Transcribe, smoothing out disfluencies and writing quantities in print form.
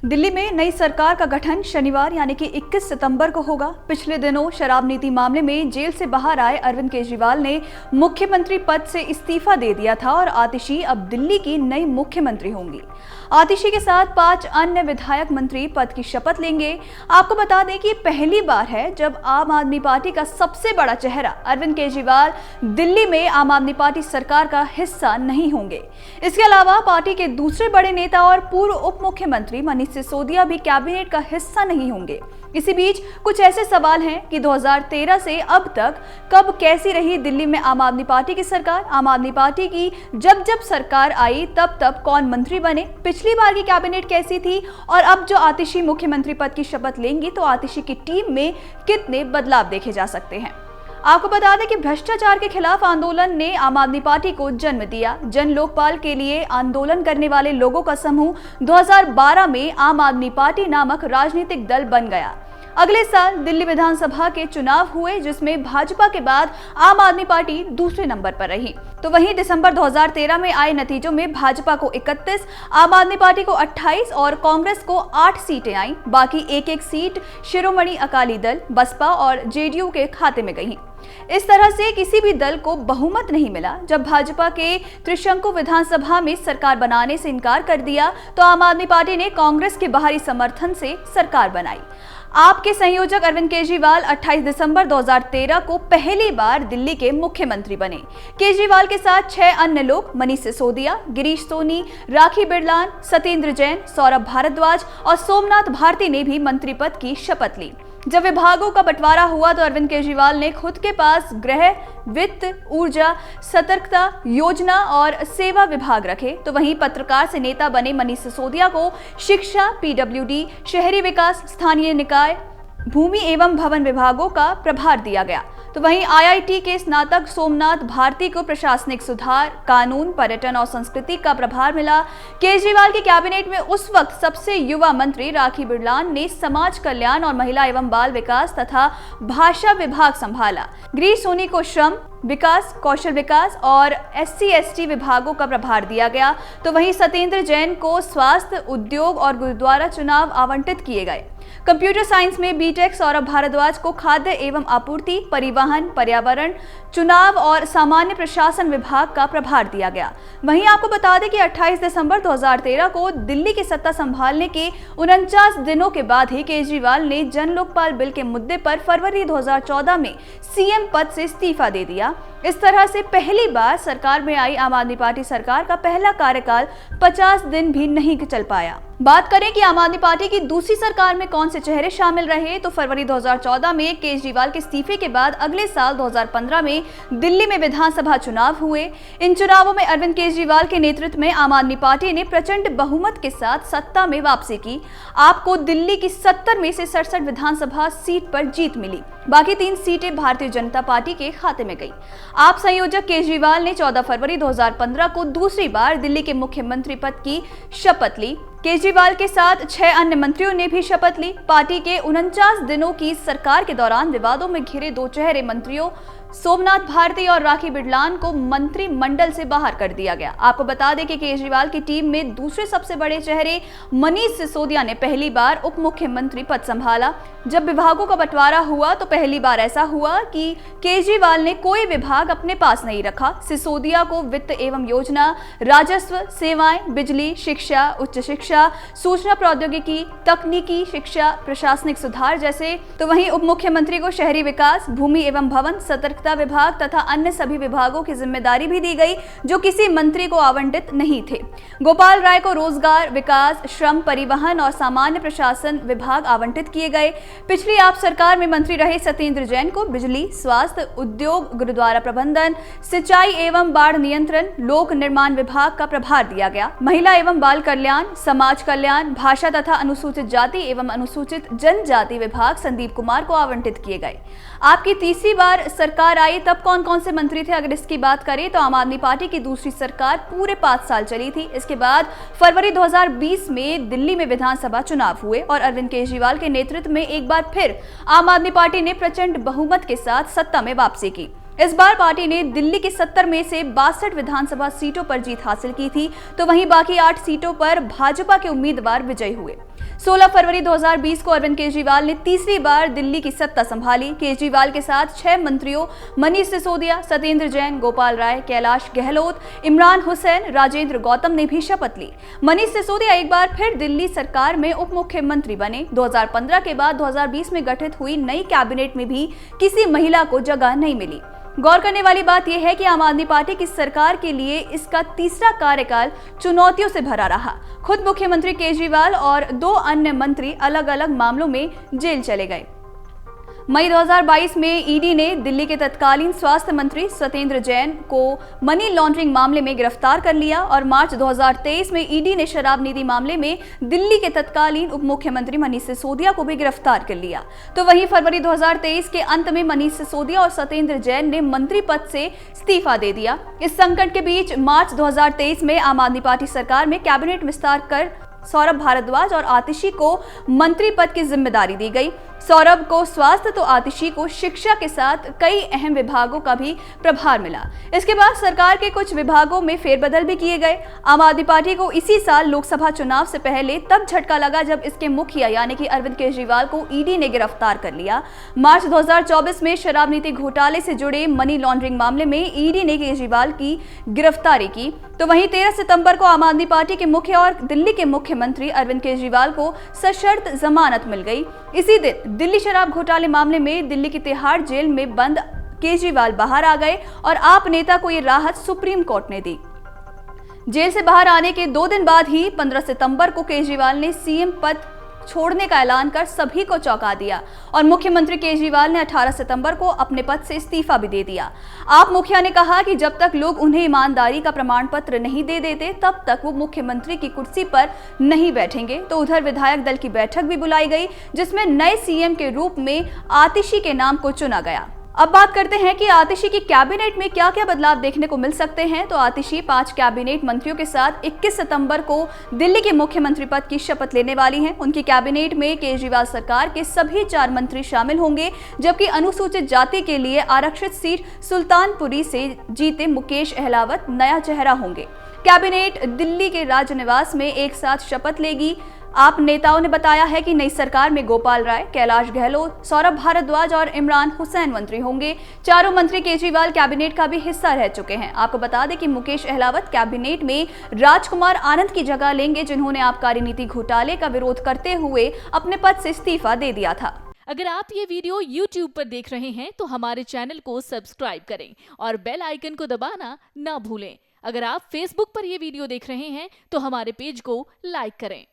दिल्ली में नई सरकार का गठन शनिवार यानी कि 21 सितंबर को होगा। पिछले दिनों शराब नीति मामले में जेल से बाहर आए अरविंद केजरीवाल ने मुख्यमंत्री पद से इस्तीफा दे दिया था और आतिशी अब दिल्ली की नई मुख्यमंत्री होंगी। आतिशी के साथ 5 अन्य विधायक मंत्री पद की शपथ लेंगे। आपको बता दें कि पहली बार है जब आम आदमी पार्टी का सबसे बड़ा चेहरा अरविंद केजरीवाल दिल्ली में आम आदमी पार्टी सरकार का हिस्सा नहीं होंगे। इसके अलावा पार्टी के दूसरे बड़े नेता और पूर्व उप मुख्यमंत्री मनीष सिसोदिया भी कैबिनेट का हिस्सा नहीं होंगे। इसी बीच कुछ ऐसे सवाल हैं कि 2013 से अब तक कब कैसी रही दिल्ली में आम आदमी पार्टी की सरकार, आम आदमी पार्टी की जब जब सरकार आई तब तब कौन मंत्री बने, पिछली बार की कैबिनेट कैसी थी और अब जो आतिशी मुख्यमंत्री पद की शपथ लेंगी तो आतिशी की टीम में कितने बदलाव देखे जा सकते हैं। आपको बता दें कि भ्रष्टाचार के खिलाफ आंदोलन ने आम आदमी पार्टी को जन्म दिया। जन लोकपाल के लिए आंदोलन करने वाले लोगों का समूह 2012 में आम आदमी पार्टी नामक राजनीतिक दल बन गया। अगले साल दिल्ली विधानसभा के चुनाव हुए जिसमें भाजपा के बाद आम आदमी पार्टी दूसरे नंबर पर रही। तो वहीं दिसंबर 2013 में आए नतीजों में भाजपा को 31, आम आदमी पार्टी को 28 और कांग्रेस को 8 सीटें आईं। बाकी एक सीट शिरोमणि अकाली दल, बसपा और जेडीयू के खाते में गई। इस तरह से किसी भी दल को बहुमत नहीं मिला। जब भाजपा के त्रिशंकु विधानसभा में सरकार बनाने से इनकार कर दिया तो आम आदमी पार्टी ने कांग्रेस के बाहरी समर्थन से सरकार बनाई। आप के संयोजक अरविंद केजरीवाल 28 दिसंबर 2013 को पहली बार दिल्ली के मुख्यमंत्री बने। केजरीवाल के साथ 6 अन्य लोग मनीष सिसोदिया, गिरीश सोनी, राखी बिरलान, सत्येंद्र जैन, सौरभ भारद्वाज और सोमनाथ भारती ने भी मंत्री पद की शपथ ली। जब विभागों का बंटवारा हुआ तो अरविंद केजरीवाल ने खुद के पास गृह, वित्त, ऊर्जा, सतर्कता, योजना और सेवा विभाग रखे। तो वहीं पत्रकार से नेता बने मनीष सिसोदिया को शिक्षा, पीडब्ल्यूडी, शहरी विकास, स्थानीय निकाय, भूमि एवं भवन विभागों का प्रभार दिया गया। तो वहीं आईआईटी के स्नातक सोमनाथ भारती को प्रशासनिक सुधार, कानून, पर्यटन और संस्कृति का प्रभार मिला। केजरीवाल की कैबिनेट में उस वक्त सबसे युवा मंत्री राखी बिरलान ने समाज कल्याण और महिला एवं बाल विकास तथा भाषा विभाग संभाला। गिरीश सोनी को श्रम, विकास, कौशल विकास और SC/ST विभागों का प्रभार दिया गया। तो वहीं सत्येंद्र जैन को स्वास्थ्य, उद्योग और गुरुद्वारा चुनाव आवंटित किए गए। कंप्यूटर साइंस में बीटेक सौरभ भारद्वाज को खाद्य एवं आपूर्ति, परिवहन, पर्यावरण, चुनाव और सामान्य प्रशासन विभाग का प्रभार दिया गया। वहीं आपको बता दें कि 28 दिसंबर 2013 को दिल्ली की सत्ता संभालने के 49 दिनों के बाद ही केजरीवाल ने जन लोकपाल बिल के मुद्दे पर फरवरी 2014 में सीएम पद से इस्तीफा दे दिया। इस तरह से पहली बार सरकार में आई आम आदमी पार्टी सरकार का पहला कार्यकाल 50 दिन भी नहीं चल पाया। बात करें कि आम आदमी पार्टी की दूसरी सरकार में कौन से चेहरे शामिल रहे तो फरवरी 2014 में केजरीवाल के इस्तीफे के बाद अगले साल 2015 में दिल्ली में विधानसभा चुनाव हुए। इन चुनावों में अरविंद केजरीवाल के नेतृत्व में आम आदमी पार्टी ने प्रचंड बहुमत के साथ सत्ता में वापसी की। आपको दिल्ली की 70 में से 67 विधानसभा सीट पर जीत मिली। बाकी 3 सीटें भारतीय जनता पार्टी के खाते में गई। आप संयोजक केजरीवाल ने 14 फरवरी 2015 को दूसरी बार दिल्ली के मुख्यमंत्री पद की शपथ ली। केजरीवाल के साथ 6 अन्य मंत्रियों ने भी शपथ ली। पार्टी के 49 दिनों की सरकार के दौरान विवादों में घिरे 2 चेहरे मंत्रियों सोमनाथ भारती और राखी बिरलान को मंत्रिमंडल से बाहर कर दिया गया। आपको बता दें कि केजरीवाल की टीम में दूसरे सबसे बड़े चेहरे मनीष सिसोदिया ने पहली बार उप मुख्यमंत्री पद संभाला। जब विभागों का बंटवारा हुआ तो पहली बार ऐसा हुआ कि केजरीवाल ने कोई विभाग अपने पास नहीं रखा। सिसोदिया को वित्त एवं योजना, राजस्व, सेवाएं, बिजली, शिक्षा, उच्च शिक्षा, सूचना प्रौद्योगिकी, तकनीकी शिक्षा, प्रशासनिक सुधार जैसे, तो वहीं उप मुख्यमंत्री को शहरी विकास, भूमि एवं भवन, सतर्कता विभाग तथा अन्य सभी विभागों की जिम्मेदारी भी दी गई जो किसी मंत्री को आवंटित नहीं थे। गोपाल राय को रोजगार, विकास, श्रम, परिवहन और सामान्य प्रशासन विभाग आवंटित किए गए। पिछली आप सरकार में मंत्री रहे सत्येंद्र जैन को बिजली, स्वास्थ्य, उद्योग, गुरुद्वारा प्रबंधन, सिंचाई एवं बाढ़ नियंत्रण, लोक निर्माण विभाग का प्रभार दिया गया। महिला एवं बाल कल्याण, समाज कल्याण, भाषा तथा अनुसूचित जाति एवं अनुसूचित जनजाति विभाग संदीप कुमार को आवंटित किए गए। आपकी तीसरी बार सरकार आई तब कौन कौन से मंत्री थे अगर इसकी बात करें तो आम आदमी पार्टी की दूसरी सरकार पूरे 5 साल चली थी। इसके बाद फरवरी 2020 में दिल्ली में विधानसभा चुनाव हुए और अरविंद केजरीवाल के नेतृत्व में एक बार फिर आम आदमी पार्टी ने प्रचंड बहुमत के साथ सत्ता में वापसी की। इस बार पार्टी ने दिल्ली की 70 में से 62 विधानसभा सीटों पर जीत हासिल की थी, तो वहीं बाकी 8 सीटों पर भाजपा के उम्मीदवार विजयी हुए। 16 फरवरी 2020 को अरविंद केजरीवाल ने तीसरी बार दिल्ली की सत्ता संभाली। केजरीवाल के साथ 6 मंत्रियों मनीष सिसोदिया, सत्येंद्र जैन, गोपाल राय, कैलाश गहलोत, इमरान हुसैन, राजेंद्र गौतम ने भी शपथ ली। मनीष सिसोदिया एक बार फिर दिल्ली सरकार में उप मुख्यमंत्री बने। 2015 के बाद 2020 में गठित हुई नई कैबिनेट में भी किसी महिला को जगह नहीं मिली। गौर करने वाली बात यह है कि आम आदमी पार्टी की सरकार के लिए इसका तीसरा कार्यकाल चुनौतियों से भरा रहा। खुद मुख्यमंत्री केजरीवाल और 2 अन्य मंत्री अलग अलग मामलों में जेल चले गए। मई 2022 में ईडी ने दिल्ली के तत्कालीन स्वास्थ्य मंत्री सत्येंद्र जैन को मनी लॉन्ड्रिंग मामले में गिरफ्तार कर लिया और मार्च 2023 में ईडी ने शराब नीति मामले में दिल्ली के तत्कालीन उप मुख्यमंत्री मनीष सिसोदिया को भी गिरफ्तार कर लिया। तो वहीं फरवरी 2023 के अंत में मनीष सिसोदिया और सत्येंद्र जैन ने मंत्री पद से इस्तीफा दे दिया। इस संकट के बीच मार्च 2023 में आम आदमी पार्टी सरकार में कैबिनेट विस्तार कर सौरभ भारद्वाज और आतिशी को मंत्री पद की जिम्मेदारी दी गई। सौरभ को स्वास्थ्य तो आतिशी को शिक्षा के साथ कई अहम विभागों का भी प्रभार मिला। इसके बाद सरकार के कुछ विभागों में फेरबदल भी किए गए। आम आदमी पार्टी को इसी साल लोकसभा चुनाव से पहले तब झटका लगा जब इसके मुखिया यानी कि अरविंद केजरीवाल को ईडी ने गिरफ्तार कर लिया। मार्च 2024 में शराब नीति घोटाले से जुड़े मनी लॉन्ड्रिंग मामले में ईडी ने केजरीवाल की गिरफ्तारी की। तो वहीं 13 सितंबर को आम आदमी पार्टी के मुखिया और दिल्ली के मुख्यमंत्री अरविंद केजरीवाल को सशर्त जमानत मिल गई। इसी दिन दिल्ली शराब घोटाले मामले में दिल्ली की तिहाड़ जेल में बंद केजरीवाल बाहर आ गए और आप नेता को ये राहत सुप्रीम कोर्ट ने दी। जेल से बाहर आने के 2 दिन बाद ही 15 सितंबर को केजरीवाल ने सीएम पद छोड़ने का ऐलान कर सभी को चौंका दिया और मुख्यमंत्री केजरीवाल ने 18 सितंबर को अपने पद से इस्तीफा भी दे दिया। आप मुखिया ने कहा कि जब तक लोग उन्हें ईमानदारी का प्रमाण पत्र नहीं दे देते तब तक वो मुख्यमंत्री की कुर्सी पर नहीं बैठेंगे। तो उधर विधायक दल की बैठक भी बुलाई गई जिसमें नए सीएम के रूप में आतिशी के नाम को चुना गया। अब बात करते हैं कि आतिशी की कैबिनेट में क्या क्या बदलाव देखने को मिल सकते हैं। तो आतिशी 5 कैबिनेट मंत्रियों के साथ 21 सितंबर को दिल्ली के मुख्यमंत्री पद की शपथ लेने वाली हैं। उनकी कैबिनेट में केजरीवाल सरकार के सभी 4 मंत्री शामिल होंगे, जबकि अनुसूचित जाति के लिए आरक्षित सीट सुल्तानपुरी से जीते मुकेश अहलावत नया चेहरा होंगे। कैबिनेट दिल्ली के राजनिवास में एक साथ शपथ लेगी। आप नेताओं ने बताया है कि नई सरकार में गोपाल राय, कैलाश गहलोत, सौरभ भारद्वाज और इमरान हुसैन मंत्री होंगे। चारों मंत्री केजरीवाल कैबिनेट का भी हिस्सा रह चुके हैं। आपको बता दें कि मुकेश अहलावत कैबिनेट में राजकुमार आनंद की जगह लेंगे, जिन्होंने आबकारी नीति घोटाले का विरोध करते हुए अपने पद से इस्तीफा दे दिया था। अगर आप ये वीडियो YouTube पर देख रहे हैं तो हमारे चैनल को सब्सक्राइब करें और बेल आइकन को दबाना ना भूलें। अगर आप Facebook पर ये वीडियो देख रहे हैं तो हमारे पेज को लाइक करें।